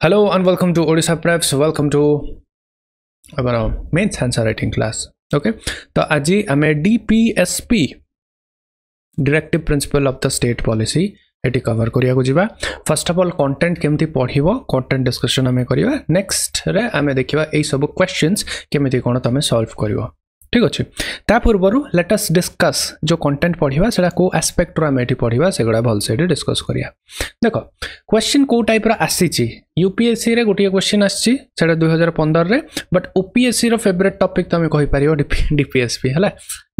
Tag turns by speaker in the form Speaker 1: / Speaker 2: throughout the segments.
Speaker 1: Hello and welcome to Odisha Preps. Welcome to our main answer writing class. Okay, तो आज आम DPSP Directive Principle of the State Policy eighty cover करिया जिबा. First of all content केमती पढ़िबो content discussion आमे करिवा. Next रे आमे देखिबा एई सब क्वेश्चंस केमती कोन तमे सॉल्व करिवो. ठीक अछि. ता पूर्वरु लेट अस डिस्कस जो कंटेंट पढ़िबा सेडा को एस्पेक्ट रो आमे एटी पढ़िबा सेगडा भल से डिस्कस करिया. देखो क्वेश्चन को टाइप रो आसीची. यूपीएससी रे गोटिया क्वेश्चन आसीची सेडा 2015 रे, बट ओपीएससी रो फेवरेट टॉपिक तमे कहि परियो डीपीएसपी हला.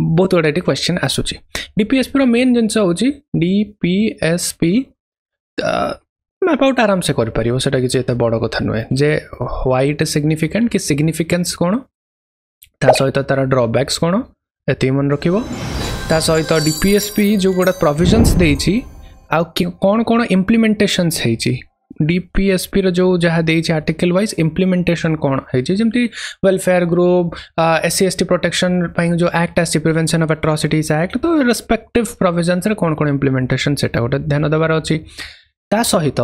Speaker 1: बहुत गुड क्वेश्चन आसुची. डीपीएसपी रो मेन जिंस होची डीपीएसपी मैप आउट आराम से कर परियो. सेटा कि एते बड़ कथा नुए जे व्हाई इट इज सिग्निफिकेंट कि सिग्निफिकेंस कोन ता सहित तार ड्रॉबैक्स कोन एते मन रखिबो. ता सहित डीपीएसपी जो गोडा प्रोविजंस देछि आ कोन कोन इंप्लीमेंटेशंस हेछि. डीपीएसपी रो जो जहा देछि आर्टिकल वाइज इंप्लीमेंटेशन कोन हेछि जेमति welfare group SC ST protection पई जो एक्ट आसी प्रिवेंशन ऑफ एट्रोसिटीज एक्ट, तो रेस्पेक्टिव प्रोविजंस रे कोन कोन इंप्लीमेंटेशन सेटा गोटे ध्यान देबार अछि. ता सहित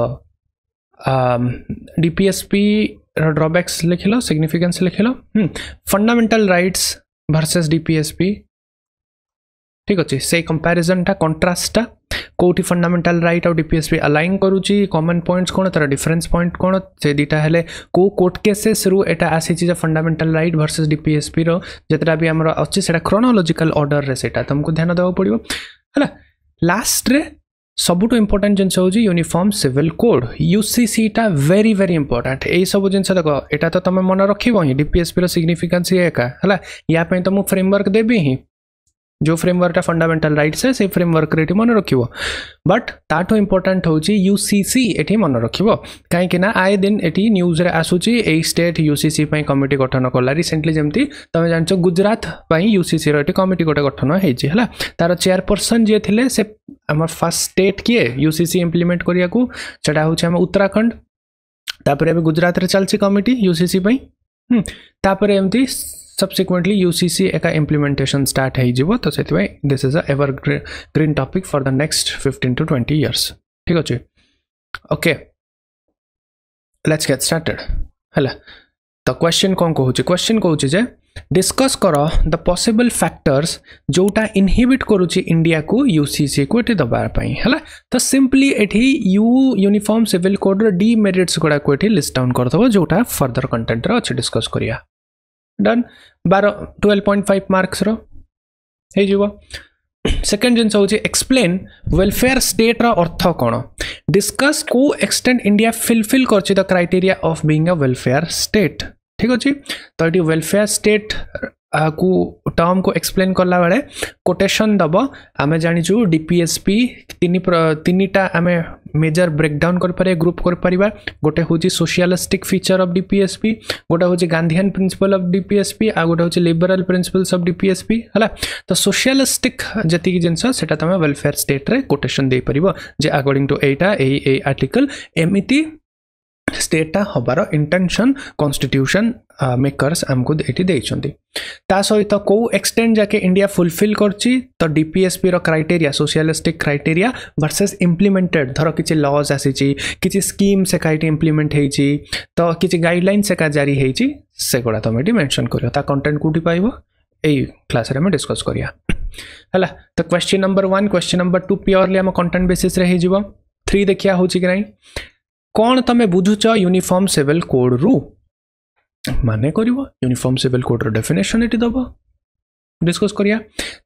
Speaker 1: डीपीएसपी ड्रॉबैक्स लिखिलो, सिग्निफिकेंस लिखिलो. Fundamental rights versus DPSP. ठीक अछि. से कंपैरिजन टा कंट्रास्ट टा कोठी फंडामेंटल राइट और डीपीएसपी अलाइन करूची. कॉमन पॉइंट्स कोन तर डिफरेंस पॉइंट कोन से दीटा हेले को कोर्ट केसेस रु एटा आसी जे फंडामेंटल राइट वर्सेस डीपीएसपी रो जेतरा भी हमर अछि सेटा क्रोनोलॉजिकल ऑर्डर रे सेटा तुमको ध्यान देबो पड़िबो हला. लास्ट रे सबुटो इंपोर्टेंट जिनस होजी यूनिफॉर्म सिविल कोड यूसीसी टा वेरी वेरी इंपोर्टेंट. ए सब जिनस देखो एटा तो तमे मन रखिबो ही डीपीएसपी रो सिग्निफिकेंस ये का हला. या पे तो मु फ्रेमवर्क देबी ही जो फ्रेमवर्क फंडामेंटल राइट्स है से फ्रेमवर्क रेटी मन रखिबो. बट ताठो इंपोर्टेंट होची यूसीसी एठी मन रखिबो काहे कि ना आए दिन एठी न्यूज रे आसुची ए स्टेट यूसीसी पई कमिटी गठन करला. रिसेंटली जेमती तमे जानचो गुजरात पई यूसीसी रो एठी कमिटी गोटे गठन हेची हला. तार चेयरपर्सन जे थिले से हमर फर्स्ट स्टेट किए यूसीसी इंप्लीमेंट करिया को सेटा होची हम उत्तराखंड. तापर अबे गुजरात रे चलची कमिटी यूसीसी पई. तापर एमती subsequently UCC एका implementation start है जीवो. तो सेति भाई this is a evergreen topic for the next 15 to 20 years. ठीक अछि. Okay, let's get started. हला तो क्वेश्चन कोन कहूची. क्वेश्चन कहूची जे डिस्कस करो द पॉसिबल फैक्टर्स जोटा इनहिबिट करूची इंडिया को यूसीसी को एठी दबार पई हला. तो सिंपली एठी यूनिफॉर्म सिविल कोड रो डीमेरिट्स गुडा को एठी लिस्ट डाउन कर दबो जोटा फर्दर कंटेंट रो अछि डिस्कस करिया. डन 12.5 मार्क्स रो हे जीवो. सेकंड जिंस होची एक्सप्लेन वेलफेयर स्टेट रो अर्थ कोन. डिस्कस को एक्सटेंड इंडिया फुलफिल करछि the criteria of being a welfare state. ठीक अछि. तो एटी वेलफेयर स्टेट को टर्म को एक्सप्लेन करला बेले कोटेशन दबो. आमे जानिछु डीपीएसपी तीनटा आमे मेजर ब्रेकडाउन कर पारे ग्रुप कर परिबा. गोटे होची सोशलिस्टिक फीचर ऑफ डीपीएसपी, गोटे होची गांधीयन प्रिंसिपल ऑफ डीपीएसपी, आ गोटे होची लिबरल प्रिंसिपल्स ऑफ डीपीएसपी हला. तो सोशलिस्टिक जति की जिंस सेटा तमे वेलफेयर स्टेट रे कोटेशन दे परिबो जे अकॉर्डिंग टू एटा ए आर्टिकल एमिति स्टेटा हबार इंटेंशन कॉन्स्टिट्यूशन मेकर्स हमको एटी देइछंती. ता सहित को एक्सटेंड जाके इंडिया फुलफिल करची तो डीपीएसपी रो criteria socialistic criteria versus implemented. धर किछि लॉज आसीची, किछि स्कीम से काइटी इंप्लीमेंट हेची, तो किछि गाइडलाइन से का जारी हेची से गोडा तमे एटी मेंशन करियो. ता कंटेंट कुटी पाइबो एई क्लास रे हम डिस्कस करिया हला. तो question number 1 question number 2 purely हम कंटेंट बेसिस रे हे जीवो. 3 देखिया होची कि नहीं कौन तमे बुझुच यूनिफॉर्म सिविल कोड रु माने करिवो. यूनिफॉर्म सिविल कोड रो डेफिनेशन एटी दबो डिस्कस करिया.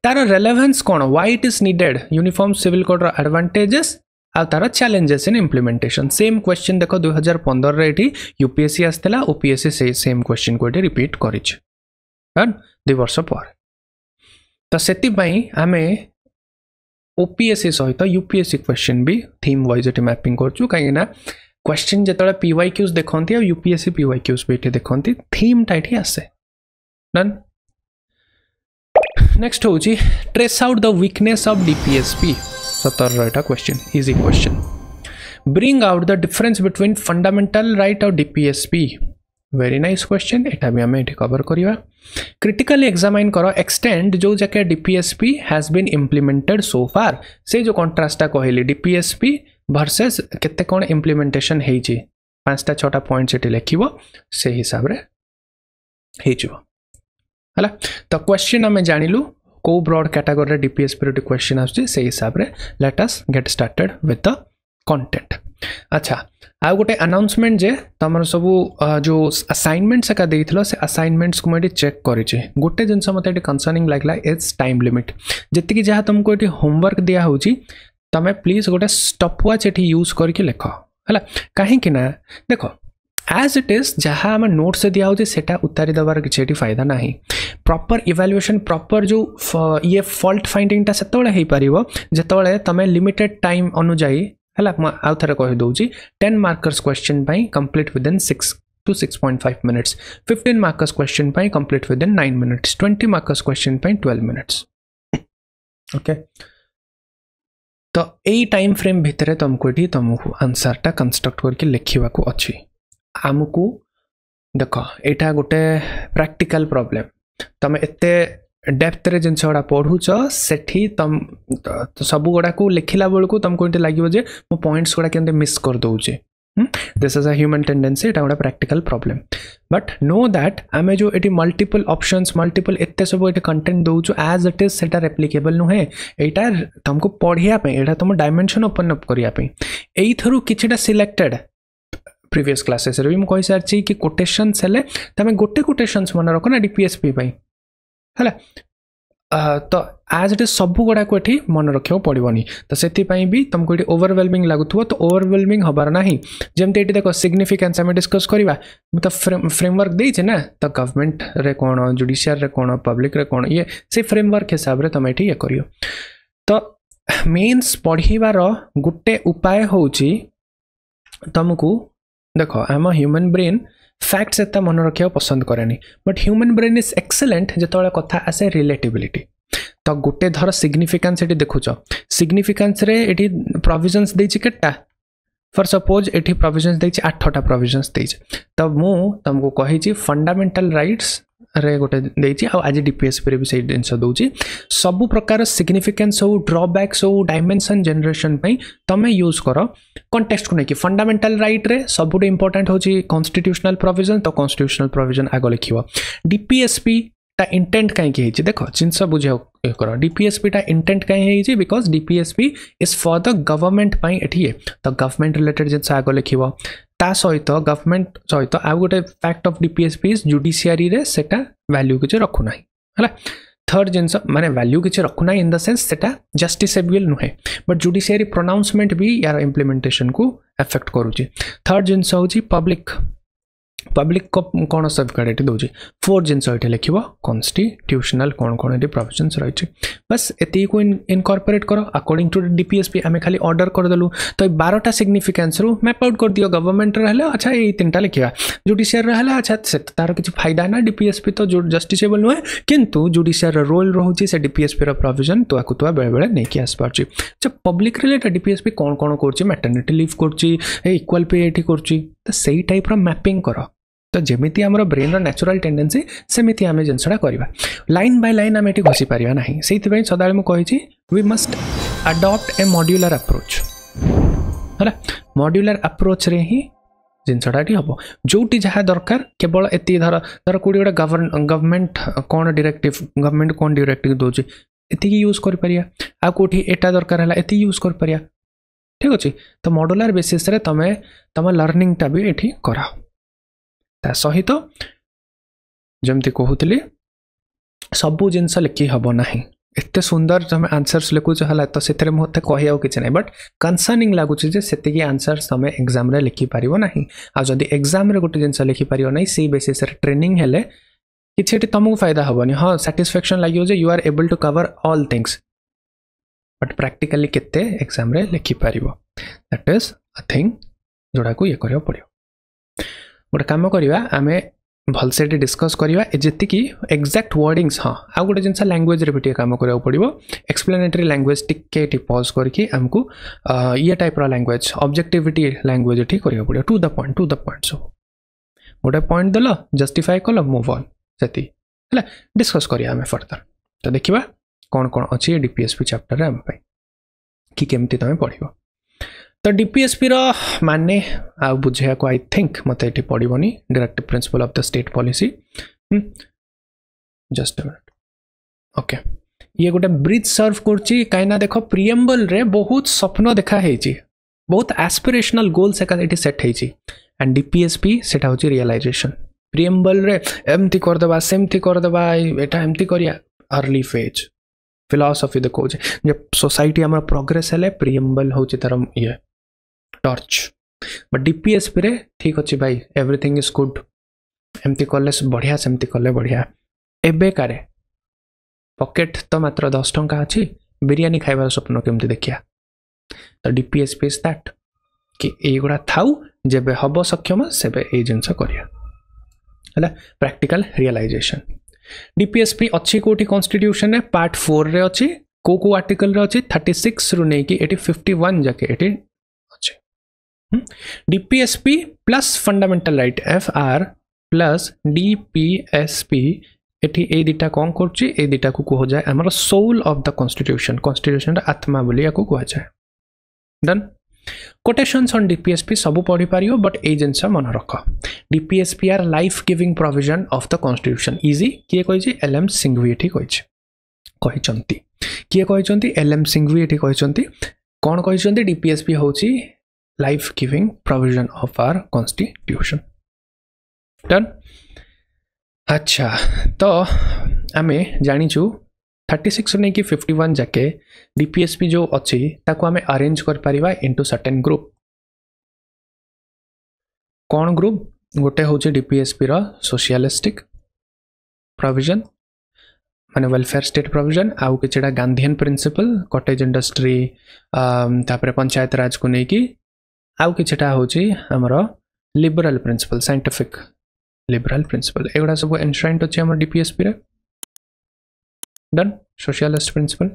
Speaker 1: तार रेलेवेंस कोन why it is needed. Uniform civil code रो एडवांटेजेस आ तार challenges in implementation. Same question देखो 2015 रे एटी यूपीएससी आस्तला, ओपीएससी से सेम क्वेश्चन को एटी रिपीट करिछ हन 2 वर्ष पर. तो सेति पई हमें ओपीएससी सहित यूपीएससी क्वेश्चन भी थीम वाइज एटी मैपिंग करछु. काहे ना क्वेश्चन जेतले पीवाईक्यूज देखंती आ यूपीएससी पीवाईक्यूज बेटे देखंती थीम टाइट ही आसे. डन. नेक्स्ट होची trace out the weakness of DPSP. 17 रेटा question easy question. Bring out the difference between fundamental right और डीपीएसपी. Very nice question. एटा भी हमें कवर करिवा. क्रिटिकली एग्जामिन करो एक्सटेंड जो जाके DPSP has been implemented so फार. से जो कंट्रास्ट कहली डीपीएसपी वर्सेस केते कोन इंप्लीमेंटेशन हेची 5टा 6टा पॉइंट सेठी लिखिबो से हिसाब रे हे जिवो हला। तो क्वेश्चन हमें जानिलु को ब्रॉड कैटेगरी रे डीपीएसपी रे क्वेश्चन आछी से हिसाब रे let us get started with the content. अच्छा आ गोटे अनाउंसमेंट जे तमर सबु जो असाइनमेंट्स का देइथलो से असाइनमेंट्स को मैं चेक करिछि गोटे जिंस मते एटी कंसर्निंग लागला इज टाइम लिमिट जति कि जहा तुमको एटी होमवर्क दिया होची तमे प्लीज गोटे स्टॉप वॉच एटी यूज करके लिखो हला काहे कि ना देखो एज इट इज जहाँ आम नोट से दिया होची सेटा उतारी दबार किछि फायदा नहीं प्रॉपर इवैल्यूएशन प्रॉपर जो ये फॉल्ट फाइंडिंग टा सेतोळे हे परिबो जेतोळे तमे लिमिटेड टाइम अनुजाई हला आउ थरे कहि दोउची 10 मार्कर्स क्वेश्चन पई complete within 6 to 6.5 minutes 15 markers question पई complete within 9 minutes 20 markers question पई 12 minutes ओके। तो एई टाइम फ्रेम भितरे तुमको एठी तुमको आंसर टा कंस्ट्रक्ट करके लिखिबा को अछि आमको देखो एटा गोटे प्रैक्टिकल प्रॉब्लम तमे एते डेप्थ रे जिनस गुड़ा पढ़ुच सेठी तम सब गुड़ा को लिखिला बेल को तुमको ये लगे जे मो पॉइंट्स गुड़ा के मिस कर दौचे this is a human tendency एटा गोटे practical problem but no that आमे जो एटी मल्टीपल ऑप्शंस मल्टीपल एते सब एटी कंटेंट दौचु एज इट इज सेटा रेप्लिकेबल नुहे एटा तुमको पढ़िया पे एटा तुम डायमेंशन ओपन अप करिया पे एई थरु किछटा सिलेक्टेड प्रीवियस क्लासेस रे भी कहि सारछि कि कोटेशंस हेले तमे गोटे कोटेशंस मन रखो ना डीपीएसपी पई हला तो आज इट सब गुड़ा को एठी मन रखियो पड़िबनी तो सेति पई भी तुमको एठी ओवरवेलमिंग लागुथबो तो ओवरवेलमिंग हबार नाही जेमते एठी देखो सिग्निफिकेंस हम डिस्कस करबा तो फ्रेमवर्क देइ छै ना तो गवर्नमेंट रे कोन जुडिशियल रे कोन पब्लिक रे कोन ये से फ्रेमवर्क हिसाब रे तुम एठी ये करियो। तो मेंस पढ़िबार गुटे उपाय होची तुमको देखो I am a human brain facts एता मन रखिया पसंद करेनी but human brain is excellent जेतोळे कथा आसे रिलेटिबिलिटी तो गोटे धर सिग्निफिकेंस एटी देखुच सिग्निफिकेंस रे एटी प्रोविजंस देछि केटा फॉर सपोज एटी प्रोविजंस देछि 8टा प्रोविजंस देछि तो मु तुमको कहि छी फंडामेंटल राइट्स रे गोटे देछि आ आज डीपीएसपी रे भी से जिंस दोछि सब प्रकार सिग्निफिकेंस हो ड्रॉबैक्स हो डायमेंशन जनरेशन पई तमे यूज करो कॉन्टेक्स्ट को नै कि फंडामेंटल राइट रे सबुटे इंपोर्टेंट होछि कॉन्स्टिट्यूशनल प्रोविजन तो कॉन्स्टिट्यूशनल प्रोविजन आगो लिखिबो डीपीएसपी ता इंटेंट काई कि हेछि देखो जिंस बुझाओ करो डीपीएसपी ता इंटेंट काई हेछि because DPSP is for the government पई एठी तो गवर्नमेंट रिलेटेड जिंस आगो लिखिबो ता सहित गवर्नमेंट सहित आ गोटे fact of DPSP is judiciary रे सेटा वैल्यू किछ रखु नाही हला। थर्ड जिंस माने वैल्यू किछ रखु नाही इन द सेंस सेटा जस्टिसेबल नुहे बट जुडिशियरी प्रोनाउंसमेंट भी यार इंप्लीमेंटेशन को अफेक्ट करूची। थर्ड जिंस होची पब्लिक को कौन सेफगार्ड एटी दोची फोर्थ जिंस एटी लिखिबो कॉन्स्टिट्यूशनल कौन एटी प्रोविजंस रहिछि बस एती को इनकॉर्पोरेट करो अकॉर्डिंग टू डीपीएसपी आमे खाली ऑर्डर कर देलु तो 12टा सिग्निफिकेंस रु मैप आउट कर दियो गवर्नमेंट रहले अच्छा ए तीनटा लिखिबा जुडिशियल रहले अच्छा से तार किछ फायदा ना डीपीएसपी तो जस्टिसेबल नुहे किंतु जुडिशियल रोल रहुछि से डीपीएसपी रो प्रोविजन तो आकु तो बेले बेले नै कि आस पारछि जब पब्लिक रिलेटेड डीपीएसपी कौन करछि मैटरनिटी लीव करछि इक्वल पे एटी करछि तो सेही टाइप रो मैपिंग करो तो जेमिति हमरो ब्रेन रो नेचुरल टेंडेंसी सेमिति आमे जिंसडा करबा लाइन बाय लाइन आमे एटी घोसी पारिबा नाही सेति पई सदाळे मु कहि छी we must adopt a modular approach हला मॉड्यूलर अप्रोच रे ही जिंसडा टी हबो जोटी जहा दरकार केवल एति धर कोडी गोटा गवर्नमेंट कोन डायरेक्टिव गवर्नमेंट कोन डायरेक्टिव दोची एति की यूज कर परिया आ कोठी एटा दरकार हला एति यूज कर परिया ठीक अछि। तो मॉड्यूलर बेसिस रे तम लर्निंग टा भी एठी कराओ ता सहित जमती कहूली सबू जिनस लिखि हम ना एत सुंदर तुम आंसर्स लिखुच है तो से मत कह कि ना बट कनसर्निंग लगुच से आंसर्स तुम एग्जाम रे लिखि पार ना आदि एग्जाम रे गोटे जिनस लिखि पार ना से बेसिस ट्रेनिंग हेले कि तुमको फायदा हेनी हाँ साटिस्फैक्शन लगे you are able to cover all things but practically केते एग्जाम रे लिखि पार दैट इज अ थिंग जोड़ा को ये करियो पड़ियो गोटे कम करवा आम भलसे डिस्कस करवा जी एक्जाक्ट वर्डिंग्स हाँ आ गोटे जिन लैंग्वेज रे भी कम करा पड़ो एक्सप्लेनेटरी लैंग्वेज टिके पॉज करके आमको ये टाइप लैंग्वेज ऑब्जेक्टिविटी लैंग्वेज ये करा पड़ो टू द पॉइंट सब गोटे पॉइंट देल जस्टिफाई कल मूव ऑन से डिस्कस करिया आम फर्दर तो देखा कौन कौन अच्छी डीपीएसपी चैप्टर आम कि केमती तुम पढ़ो तो डीपीएसपी रो माने आ बुझिया को आई थिंक मते एठी पड़िबनी directive principle of the state policy just a minute okay ये गोटे ब्रिज सर्व करची काइना देखो प्रिएम्बल रे बहुत स्वप्न देखा हेची बहुत एस्पिरेशनल गोल्स एका एठी सेट हेची एंड डीपीएसपी सेटा होची रियलाइजेशन प्रिएम्बल रे एमती कर देबा सेमती कर देबा एटा एमती करिया अर्ली फेज फिलॉसफी देखो जब सोसाइटी हमर प्रोग्रेस हेले प्रिएम्बल होची तरम ये टॉर्च बट डीपीएसपी रे ठीक अछि भाई एवरीथिंग इज गुड एमती करले बढ़िया सेमती करले बढ़िया एबे कारे पॉकेट तो मात्र 10 टंका अछि बिरयानी खाइबार स्वप्न केमती देखिया तो डीपीएसपी इज दैट कि एगुड़ा थाउ जेबे हबो सक्षम सेबे ए जिंस करिया हला प्रैक्टिकल रियलाइजेशन डीपीएसपी अच्छी कोटी कॉन्स्टिट्यूशन है पार्ट 4 रे अच्छी को आर्टिकल रे अच्छी 36 रु नै कि 51 जाके एटी अच्छे DPSP plus fundamental right FR plus DPSP एटी ए दिटा कोन करछि ए दिटा को कहो जाय हमर सोल ऑफ द कॉन्स्टिट्यूशन रा आत्मा बोली या को कहो जाय डन कोटेशंस ऑन डीपीएसपी सब पढ़ी पारियो बट ए जिंस मन रख DPSP our life giving provision of the constitution easy किए कहि एलएम सिंघवी एठी कहिचंती किए कहिचंती एलएम सिंघवी एठी कहिचंती कोन कहिचंती डीपीएसपी होची life giving provision of our constitution done अच्छा तो आमे जानिछु 36 नहीं कि 51 जाके डीपीएसपी जो अच्छी ताको आमे अरेंज कर परिबा इनटू सर्टेन ग्रुप कौन ग्रुप गोटे होचे डीपीएसपी रो सोशलिस्टिक प्रोविजन माने वेलफेयर स्टेट प्रोविजन आउ किछडा गांधीयन प्रिंसिपल कॉटेज इंडस्ट्री तापरे पंचायत राज को नै कि आउ किछटा होची हमरो liberal principle scientific liberal principle एगुडा सब एनश्राइन्ड अछि हमर डीपीएसपी रे done socialist principle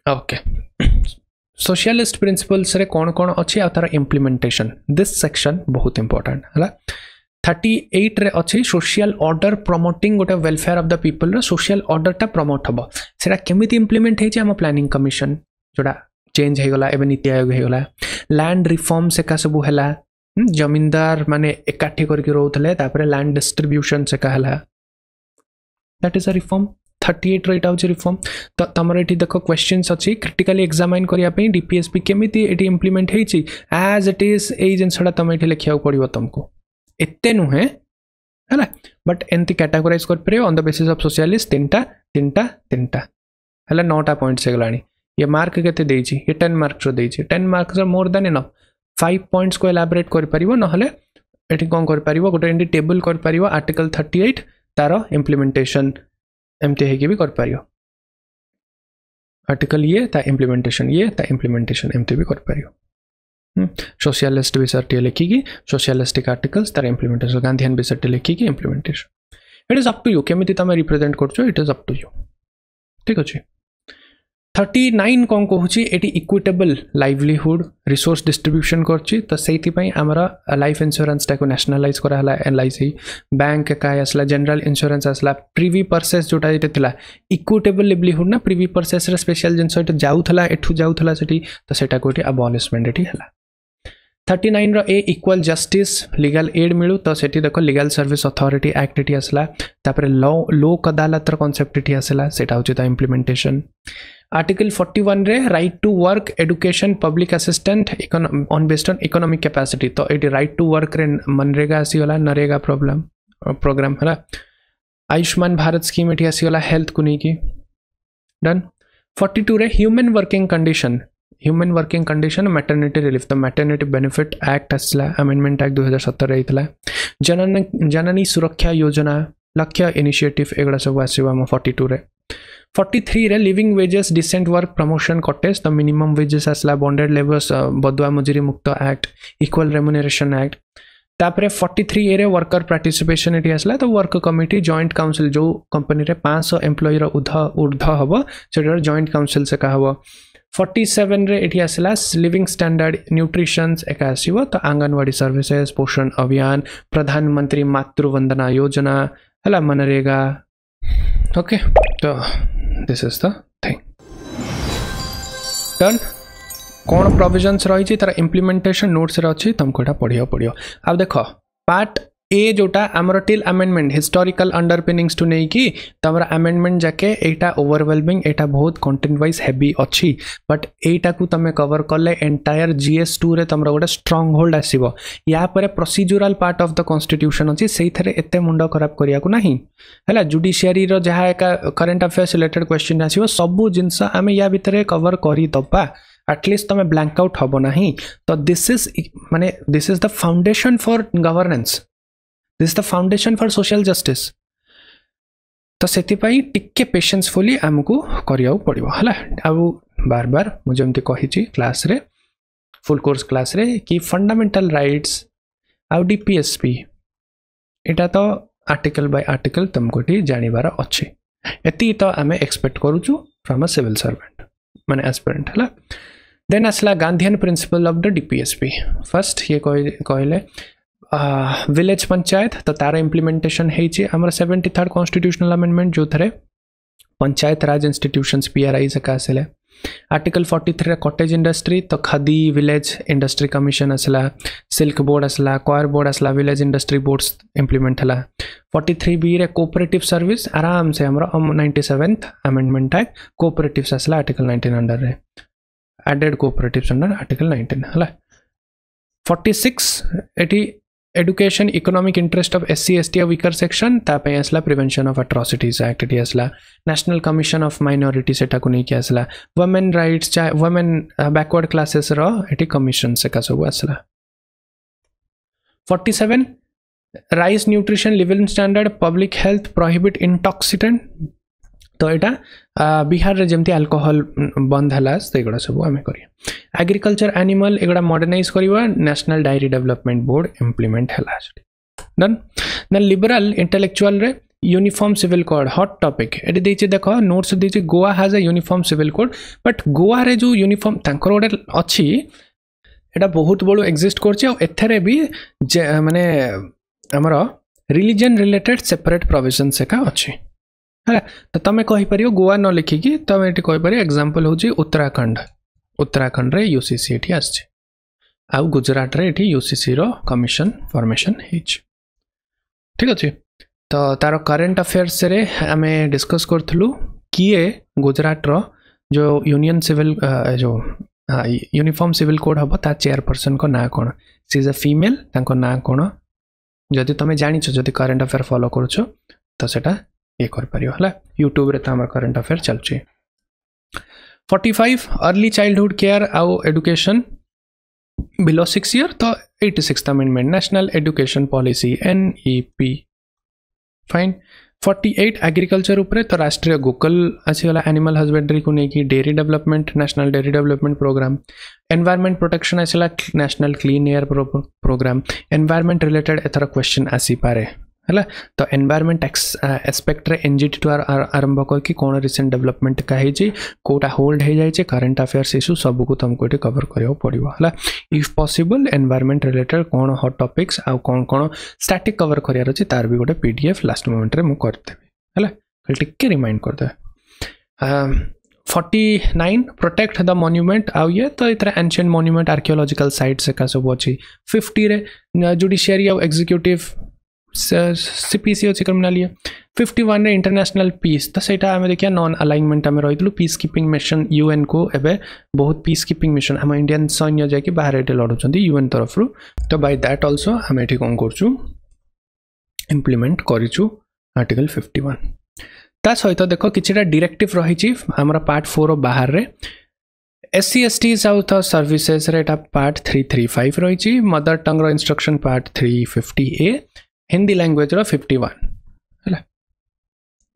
Speaker 1: okay socialist principles रे कौन कौन अच्छी आ तार इम्प्लीमेंटेशन दिस सेक्शन बहुत इंपोर्टेंट है 38 रे अच्छी सोशल ऑर्डर प्रमोटिंग गोटे वेलफेयर ऑफ द पीपल रे सोशल ऑर्डर टा प्रमोट हबो सेटा केमिति इम्प्लीमेंट हेछि हम प्लानिंग कमिशन जोड़ा चेंज हे गला एबे नीति आयोग हे गला लैंड रिफॉर्म से का सब हैला जमींदार माने इकट्ठी करके रहउथले तापरे लैंड डिस्ट्रीब्यूशन से का हैला that is a reform 38 right ouch reform तो तमर एटी देखो क्वेश्चंस अछि क्रिटिकली एग्जामिन करिया पे डीपीएसपी केमिति एटी इंप्लीमेंट हेछि एज इट इज ए जिनसडा तम एटी लिखिया पड़िबो तुमको एते नुहे हैला बट एंती कैटेगराइज कर परबो on the basis of socialist तीनटा हैला 9टा पॉइंट्स हेगलानी ये मार्क केते देछि ये 10 मार्क्स रो देछि 10 marks are more than enough 5 points को एलाबोरेट कर परिबो न हले एटी कोन कर परिबो गोटे एंटी टेबल कर परिबो आर्टिकल 38 तारो इंप्लीमेंटेशन एमती है कि भी कर पारियो आर्टिकल ये ता इम्प्लीमेंटेशन एमती भी कर पारियो सोशलिस्ट विषय लिखिकी सोशलिस्टिक आर्टिकल्स तार इम्प्लीमेंटेशन गांधीयन विषय लिखिकी implementation it is up to you केमिति तमे रिप्रेजेंट करछो it is up to you ठीक अछि 39 कौन कहूँ एटी इक्विटेबल लाइवलीहुड रिसोर्स डिस्ट्रीब्यूशन करछि तो सेति पई हमरा लाइफ इंश्योरेंस टाको नेशनलाइज करा हला एलआईसी बैंक का आसला जनरल इंश्योरेंस आसला प्रीवी परसेस जोटा एते थिला इक्विटेबल लाइवलीहुड ना प्रीवी परसेस रे स्पेशल जिंस एटे जाउथला एठु जाउथला सेठी तो सेटा कोठी अबॉलिशमेंट एठी हला 39 रो ए इक्वल जस्टिस लीगल एड मिलू तो सेठी देखो लीगल सर्विस अथॉरिटी एक्ट एठी आसला तापरे लोक अदालत रो कांसेप्ट एठी आसला सेटा होची ता इम्प्लीमेंटेशन आर्टिकल 41 रे right to work education public assistant on based on economic capacity तो एटी राइट टू वर्क रे मनरेगा आसी वाला नरेगा प्रोग्राम हला आयुष्मान भारत स्कीम एटी आसी वाला हेल्थ को नहीं की डन 42 रे human working condition maternity relief तो मैटरनिटी बेनिफिट एक्ट आसला अमेंडमेंट एक्ट 2017 रे इतला जननी सुरक्षा योजना लक्ष्य इनिशिएटिव एगुड़ा सब आसीबा 42 रे 43 रे living wages decent work promotion cottage तो मिनिमम वेजेस आसला बॉन्डेड लेबर्स बदुआ मजूरी मुक्त एक्ट इक्वल रेम्युनरेशन एक्ट तापरे 43 ए रे वर्कर पार्टिसिपेशन एटी आसला तो वर्क कमिटी जॉइंट काउंसिल जो कंपनी रे 500 एम्प्लॉय रो ऊर्ध्व हबो सेटर जॉइंट काउंसिल से का हबो 47 रे एटी आसला लिविंग स्टैंडर्ड न्यूट्रिशन एका आसीबो तो आंगनवाड़ी सर्विसेज पोषण अभियान प्रधानमंत्री मातृ वंदना योजना हला मनरेगा ओके तो this is the thing done कौन प्रोविजन्स रही तार इम्प्लीमेंटेशन नोट्स रे अच्छी तुमको एटा पढ़िया पड़ियो। अब देख पार्ट ए जोटा आमर टिल अमेंडमेंट हिस्टोरिकल अंडरपिनिंग्स टू नहीं कि तुम अमेंडमेंट जाके एटा ओवरवेलमिंग एटा बहुत कंटेंट वाइज हेवी अच्छी बट एटा को तुम कवर कले एंटायर GS2 रे तुम गोटे स्ट्रंग होल्ड आसीबो। या पर procedural part of the constitution अच्छी से एते मुंड खराब करिया को नहीं हैला। जुडिशियरी रो जहा एक करंट अफेयर्स रिलेटेड क्वेश्चन आसीबो सबु जिंस आमे या भितरे कवर करी दबा एटलिस्ट तुम ब्लैंक आउट हबो नहीं। तो this is the foundation for governance, this is the foundation for social justice. तो सेति पई टिके पेशेंसफुली आमको करिया पड़िबो हला। आउ बार बार मु जेमति कहि छि क्लास रे फुल कोर्स क्लास रे कि फंडामेंटल राइट्स आउ DPSP एटा तो आर्टिकल बाय आर्टिकल तुमको टी जानिबार अछि। एति तो आमे एक्सपेक्ट करूछु फ्रॉम अ सिविल सर्वेंट माने एस्पिरेंट हला। देन असला Gandhian principle of the DPSP। First ये कहले विलेज पंचायत तो तार इम्प्लीमेंटेशन है आमर 73rd कॉन्स्टिट्यूशनल अमेंडमेंट जो थे पंचायत राज इंस्टीट्यूशंस PRI से आसले। आर्टिकल 43 रे कॉटेज इंडस्ट्री तो खादी विलेज इंडस्ट्री कमिशन आसला, सिल्क बोर्ड आसला, कॉयर बोर्ड आसला, विलेज इंडस्ट्री बोर्ड्स इम्प्लीमेंट हला। 43B रे कोऑपरेटिव सर्विस आराम से हमर 97th अमेंडमेंट है कोऑपरेटिव्स आसला आर्टिकल 19 अंडर रे एडेड कोऑपरेटिव्स अंडर आर्टिकल 19 हला। 46 eighty education economic interest of SC ST weaker section तापे आसला prevention of atrocities act eighty आसला। नेशनल कमिशन ऑफ माइनॉरिटी सेटा को नहीं आसला। वुमेन राइट्स चाहे वुमेन बैकवर्ड क्लासेस रो एटी कमिशन से का सब आसला। 47 rice nutrition living standard public health prohibit intoxicant तो यहाँ बिहार रे जमती अल्कोहल बंद है सेगुड़ा सब आम कर। एग्रीकल्चर एनिमल एगुड़ा मॉडर्नाइज करवा national dairy development board implement है। डन देन लिबरल इंटेलेक्चुअल रे uniform civil code hot topic एटी देछि देख नोट्स देछि Goa has a uniform civil code but Goa रे जो यूनिफॉर्म तांकर गोटे अच्छी एटा बहुत बड़ो एक्जिस्ट करछि और एथरे भी माने हमर रिलीजन रिलेटेड सेपरेट प्रोविजन से का अच्छी है। तो तुम कहीपर गोवा न लिखिकी तुम ये कहीपर एग्जांपल हूँ उत्तराखंड। उत्तराखंड रे UCC ये आउ गुजरात रे ये UCC रो कमिशन फॉर्मेशन है। ठीक अच्छे तो तार करंट अफेयर्स रे आमे डिस्कस करथलु किए गुजरात रो जो यूनियन सिविल जो यूनिफॉर्म सिविल कोड हम ता चेयरपर्सन को ना कौन सी इज अ फीमेल तांको ना कौन जदि तुम जानिछ जदि करंट अफेयर फॉलो करुछ तो सेटा ये कर परियो हला। यूट्यूब रे हमर करंट अफेयर चलछि। 45 अर्ली चाइल्डहुड केयर आउ एजुकेशन बिलो 6 ईयर तो 86th amendment national education policy NEP fine. 48 agriculture उपरे तो राष्ट्रीय गोकुल आसीगला एनिमल हस्बेंडरी को लेकिन dairy development national dairy development programme. Environment protection आसीला national clean air programme. Environment related एथर क्वेश्चन आसी पारे है। तो एनवायरमेंट एस्पेक्ट रे NGT टू आरंभ करके कौन रिसेंट डेवलपमेंट कहीं कोटा होल्ड हो जाए करंट अफेयर्स इश्यू सब को तुमको ये कवर करा पड़ो है। इफ पॉसिबल एनवायरमेंट रिलेटेड कौन हॉट टॉपिक्स आउ कौन कौन स्टैटिक कवर करार अच्छे तार भी गोटे PDF लास्ट मोमेंट रे मु करदेवी है टिके रिमाइंड करदे। 49 प्रोटेक्ट द मॉन्यूमेंट आउ ये तो इतरे एंशिएंट मॉन्यूमेंट आर्कियोलॉजिकल साइट्स का सब अच्छी। 50 रे जुडिशियरी आउ एग्जीक्यूटिव CPC अच्छी क्रिमिनल। 51 रे इंटरनेशनल पीस तो सेटा आमे देखिया नॉन अलाइनमेंट आमे रहितलु पीस कीपिंग मिशन UN को एबे बहुत पीस कीपिंग मिशन हम इंडियन सैन्य जाके बाहर एटे लडुचंदी UN तरफ रु तो बाय दैट आल्सो हम एठी कोन करछु इंप्लीमेंट करिछु आर्टिकल 51। ता सहित देखो किछटा डायरेक्टिव रहिछि हमरा पार्ट 4 बाहर रे SC ST साउथ सर्विसेज रे एटा पार्ट 335 रहिछि। मदर टंग रो instruction part 350A Hindi language रो 51 है।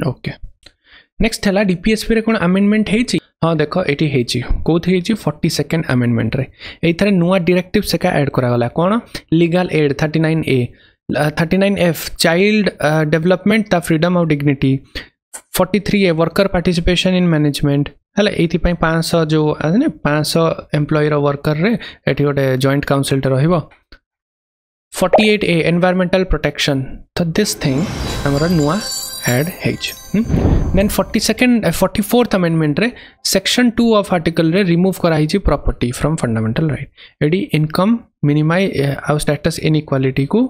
Speaker 1: ओके नेक्स्ट है DPSP रे कोन अमेंडमेंट हेछि। हाँ देखो एटी हेछि कोथि हेछि 42nd अमेंडमेंट रे एथरे नुआ डायरेक्टिव से का ऐड करा गला कोन legal aid 39A 39F child development the freedom of dignity. 43A worker participation in management है। ये 500 जो 500 एम्प्लॉय वर्कर रे एटी गोटे जॉइंट काउंसिल रहिबो। 48A एनवायरमेंटल प्रोटेक्शन तो दिस थिंग हमारा नुआ ऐड हेज देन 44th अमेंडमेंट रे सेक्शन 2 ऑफ आर्टिकल रे रिमूव कराई छी प्रॉपर्टी फ्रॉम फंडामेंटल राइट एडी इनकम मिनिमाइज आउ स्टेटस इनइक्वालिटी को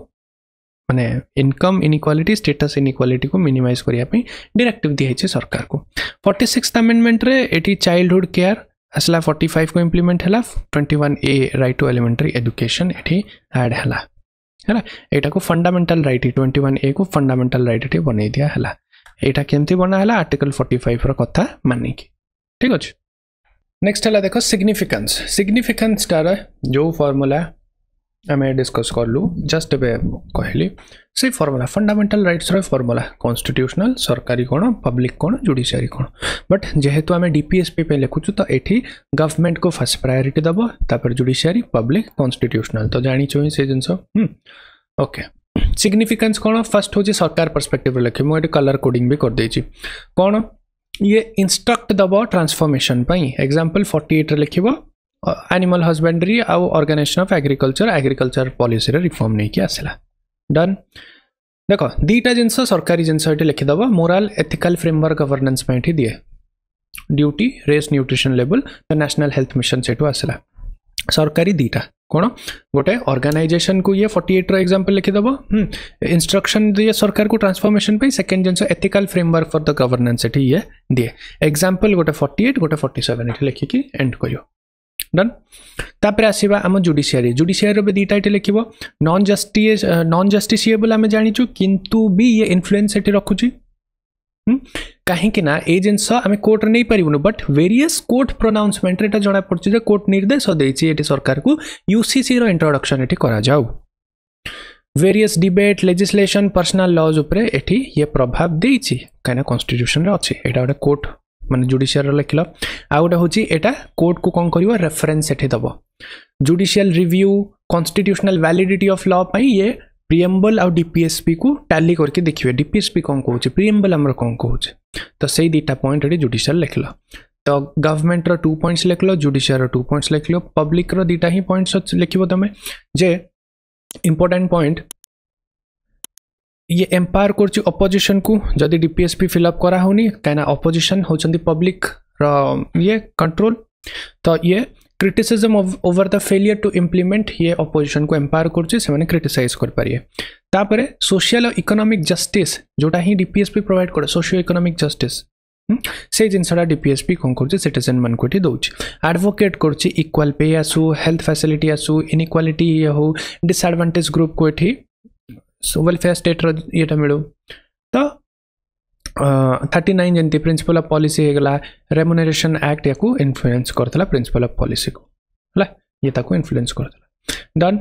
Speaker 1: माने इनकम इनइक्वालिटी स्टेटस इनइक्वालिटी को मिनिमाइज करिया पे डायरेक्टिव दिया है सरकार को 46th अमेंडमेंट रे एटी चाइल्डहुड केयर असला 45 को इंप्लीमेंट हला 21A right to elementary education एटी ऐड हला हैला एटा को फंडामेंटल राइट 21A को फंडामेंटल राइट एटी बनै दिया हला एटा केमती बना हला आर्टिकल 45 रो कथा मानि की ठीक अछि नेक्स्ट हला देखो सिग्निफिकेंस तार जो फार्मूला आमे डिस्कस करलु जस्ट बे कहली से फार्मूला फंडामेंटल राइट्स रो फार्मूला कॉन्स्टिट्यूशनल सरकारी कोन पब्लिक कोन जुडिशियरी कोन बट जेहेतु आमे डीपीएसपी पे लिखुछु तो एठी गवर्नमेंट को फर्स्ट प्रायोरिटी दबो तापर जुडिशियरी पब्लिक कॉन्स्टिट्यूशनल तो जानि छोई से जिंसो ओके सिग्निफिकेंस कोन फर्स्ट हो जे सरकार पर्सपेक्टिव लिखे मो एठी कलर कोडिंग भी कर देछि कोन ये इंस्ट्रक्ट दबो ट्रांसफॉर्मेशन पई एग्जांपल 48 रे लिखिबो एनिमल हस्बेंडरी आउ ऑर्गेनाइजेशन ऑफ एग्रीकल्चर पॉलिसी रे रिफॉर्म नहीं कि आसला डन देखो दीटा जिनस सरकारी जिनस एठी लिखि दबो मोरल एथिकल फ्रेमवर्क गवर्नेंस में एठी दिए duties nutrition level the national health mission सेटू आसला सरकारी दीटा कोन गोटे ऑर्गेनाइजेशन को ये 48 रो एग्जांपल लिखि दबो इंस्ट्रक्शन दिए सरकार को ट्रांसफॉर्मेशन पे second genus ethical framework for the governance एठी ये दिए एग्जांपल गोटे 48 गोटे 47 एठी लिखि कि एंड करियो डन तापर आसीबा हम जुडिशियरी रो दीटा एठी लिखिबो नॉन जस्टिसिएबल आमे जानिचु किंतु भी ये इन्फ्लुएंस एठी रखुची कहीं कि ना ए जिनस आमे कोर्ट नहीं परिबनु बट वेरियस कोर्ट प्रोनाउंसमेंट रे जणा पड़छि जे कोर्ट निर्देश देछि एठी सरकार को यूसीसी रो इंट्रोडक्शन एठी करा जाऊ various debate legislation personal laws ऊपर एठी ये प्रभाव देछि काना कॉन्स्टिट्यूशन रे अछि एटा गोटे कोर्ट माने जुडिशियरी लिखल आ गोटे होची एटा कोर्ट को कोन करिवो रेफरेंस एठी दबो judicial review constitutional validity of law पई ये प्रिएम्बल और डीपीएसपी को टैली करके देखिए डीपीएसपी कौन कहूँ प्रिएम्बल आमर कौन कहूँ तो सही दीटा पॉइंट एटी जुडिशियल लिखल तो गवर्नमेंट रो 2 पॉइंट्स लिखल जुडिशियल रो 2 पॉइंट्स लिखल पब्लिक रो दीटा ही पॉइंट्स लिखिबो तमे जे इंपोर्टेंट पॉइंट ये एम्पायर करछि अपोजिशन को जदि डीपीएसपी फिलअप करा होनी काना अपोजिशन होचंदी पब्लिक रो ये कंट्रोल तो ये criticism over the failure to implement ये अपोजिशन को एम्पायर करछि से माने क्रिटिसाइज कर पारिए तापरे सोशल और इकोनॉमिक जस्टिस जोटा ही डीपीएसपी प्रोवाइड करे सोशियो इकोनॉमिक जस्टिस से जिनसडा डीपीएसपी कोन करछि सिटीजन मन कोठी दोछि एडवोकेट करछि इक्वल पे आसु हेल्थ फैसिलिटी आसु इनइक्वालिटी हो डिसएडवांटेज ग्रुप को एठी वेलफेयर स्टेट रो येटा मिलो तो 39 जंती प्रिंसिपल ऑफ पॉलिसी हेगला रेम्युनरेशन एक्ट याकू इन्फ्लुएंस करथला प्रिंसिपल ऑफ पॉलिसी को हला ये ताकू इन्फ्लुएंस करथला डन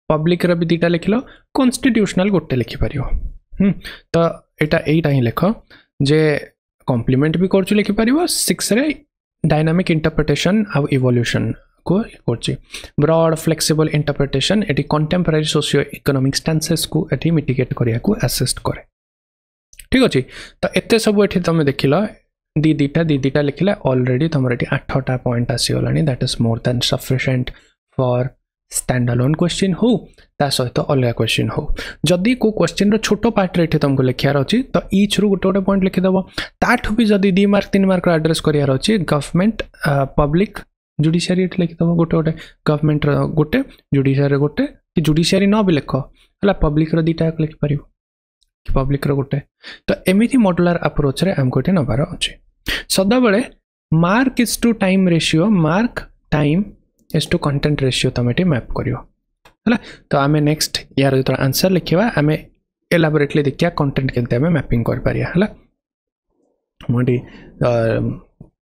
Speaker 1: पब्लिक रो भी दीटा लिखलो कॉन्स्टिट्यूशनल गोटे लिखि परियो तो एटा ही लिखो जे कॉम्प्लीमेंट भी करछु लिखि परियो 6 रे डायनामिक इंटरप्रिटेशन और इवोल्यूशन को करछि ब्रॉड फ्लेक्सिबल इंटरप्रिटेशन एटी कंटेम्पररी सोशियो इकोनॉमिक स्टैंसेस को एटी मिटिगेट करिया को असिस्ट करे ठीक अछि तो एते सब एठी तमे देखिलो दीटा लिखिला ऑलरेडी तमर एठी 8टा पॉइंट आसी गलानी that is more than sufficient for stand alone question हो ता सहित अलग क्वेश्चन हो जदि को क्वेश्चन रो छोटो पार्ट रे एठी तुमको लिखियार अछि तो ईच रु गोटे पॉइंट लिखि दबो ताठु भी जदि 2 मार्क 3 मार्क एड्रेस करियार अछि गवर्नमेंट पब्लिक जुडिशियरी एठी लिखि दबो गोटे गवर्नमेंट रो गोटे जुडिशियरी गोटे कि जुडिशियरी न भी लिखो हला पब्लिक रो दीटा लिखि परियो पब्लिक रो गोटे तो एमिति मॉड्यूलर अप्रोच रे हमको एठी नबार अछि सदा बेले mark is to time ratio mark time is to content ratio तमेटी मैप करियो हला तो आमे नेक्स्ट यार जो आंसर लिखिबा आमे एलाबोरेटली देखिया कंटेंट केनते आमे मैपिंग कर पारिया हला मोडी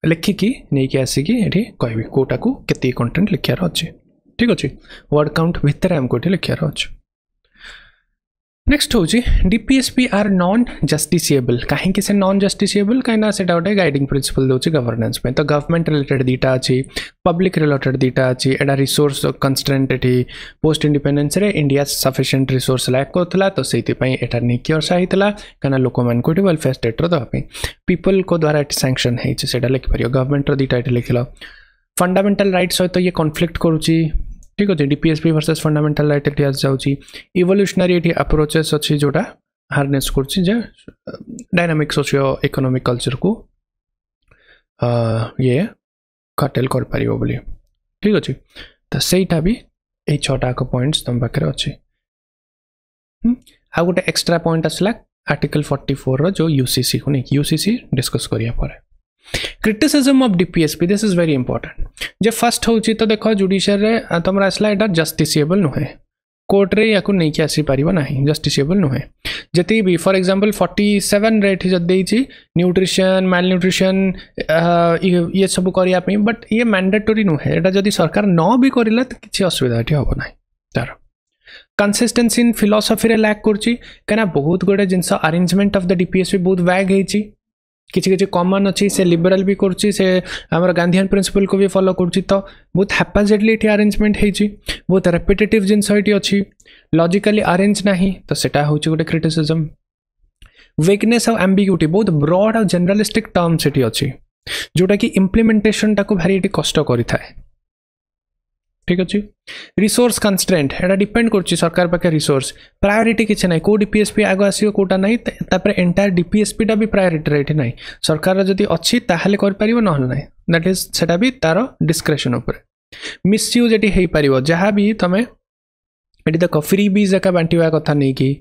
Speaker 1: लिखि की नै के आसी की एठी कहबी कोटा को केते कंटेंट लिखियार अछि ठीक अछि वर्ड काउंट भितर हमको एठी लिखियार अछि नेक्स्ट होची डीपीएसपी आर नॉन जस्टिसिएबल कहीं से नॉन जस्टिसिएबल कहीं से गोटे गाइडिंग प्रिंसिपल दौर गवर्नेंस पे तो गवर्नमेंट रिलेटेड दीटा अच्छी पब्लिक रिलेटेड दीटा अच्छी एटा resource constraint eighty post independence रे इंडिया सफिशिएंट रिसोर्स लैक करथला तो सेति पई एटा निक्योर साहितला कना लोक मान को वेलफेयर स्टेट रो दवा पे पीपल को द्वारा एटी सैंक्शन है सेटा लिख परियो गवर्नमेंट रो दीटा एटी लिखलो फंडामेंटल राइट्स सहित ये कॉन्फ्लिक्ट करूची ठीक अच्छे डीपीएसपी वर्सेस फंडामेंटल राइट एटी आस जाउची इवोल्यूशनरी एटी अप्रोचेस अच्छी जोटा हार्नेस करछि जे डायनामिक सोशियो इकोनॉमिक कल्चर को ये कर्टेल कर पारिबो बोली ठीक अछि तो सेटा भी ए छटा को पॉइंट्स तुम पाखे अच्छे आ गोटे एक्स्ट्रा पॉइंट आसला आर्टिकल 44 रो जो यूसीसी को नहीं यूसीसी डिस्कस करिया पर criticism of DPSP this is very important J first होची तो देखो जुडिशियल रे तुमरा आसला एटा जस्टिसेबल नुहे कोर्ट रे याकू नहीं कि आसी पारिबो नाही जस्टिसेबल नुहे जति भी फॉर एग्जांपल 47 रेट जद देछि न्यूट्रिशन माल न्यूट्रिशन ये सब करिया पे बट ये मैंडेटरी नुहे एटा जदि सरकार न भी करिला त किछि असुविधा एठी होबो नाही तार कंसिस्टेंसी इन फिलोसफी रे लैक करछि कना बहुत गोटे जिंस अरेंजमेंट ऑफ द डीपीएसपी बहुत वैग हेछि किछि किछि कॉमन अछि से लिबरल भी करछि से हमर गांधीयन प्रिंसिपल को भी फॉलो करछि तो बहुत हैप्पीजेटली एठी अरेंजमेंट हेछि बहुत रिपीटेटिव जिंस एठी अछि लॉजिकली अरेंज नाही तो सेटा होछि गोटे क्रिटिसिज्म वीकनेस ऑफ एम्बिग्यूटी बहुत ब्रॉड और जनरलिस्टिक टर्म्स एठी अछि जोटा कि इंप्लीमेंटेशन टाको भारी एठी कष्ट करि थाए ठीक अच्छे रिसोर्स कंस्ट्रेंट एटा डिपेंड करछि सरकार पाखे रिसोर्स प्रायोरिटी किछ नै को डीपीएसपी आगो आसीओ कोटा नै तापर एंटायर डीपीएसपी टा भी प्रायोरिटी रेट नै सरकार जदी अछि ताहाले कर परिबो नहल नै दैट इज सेटा भी तारो डिस्क्रिप्शन ऊपर मिसयूज एटी हेई परिबो जहां भी तमे एटी देखो फ्री बीज एका बांटीवा कथा नै कि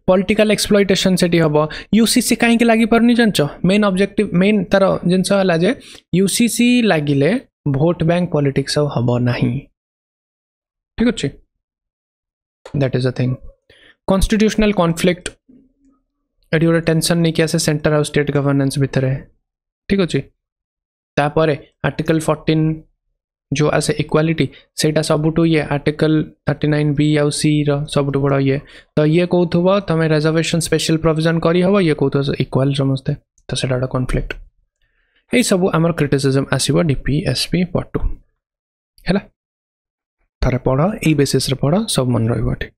Speaker 1: पॉलिटिकल एक्सप्लॉयटेशन सेटी हबो यूसीसी काहे के लागि परनी जानचो मेन ऑब्जेक्टिव मेन तारो जिंस हला जे यूसीसी लागिले भोट बैंक पॉलिटिक्स हम नहीं ठीक अच्छे that is a thing constitutional conflict eighty गोटे टेंशन नहीं कि आसे सेंटर और स्टेट गवर्नेंस भितर ठीक अच्छे तापर आर्टिकल 14 जो आसे इक्वालिटी सेटा सबुटू ये आर्टिकल 39B आउ सी रो सबुटू बड़ा ये तो ये कहथबो तमे रिजर्वेशन स्पेशल प्रोविजन करी हबो ये कहथो इक्वल समझते तो सेटा कॉन्फ्लिक्ट यही सब आमर क्रिटिसिज्म आसीबो डीपीएसपी पार्ट 2 हैला थारे पढ़ ए बेसिस रे पढ़ सब मन रहइबो ठीक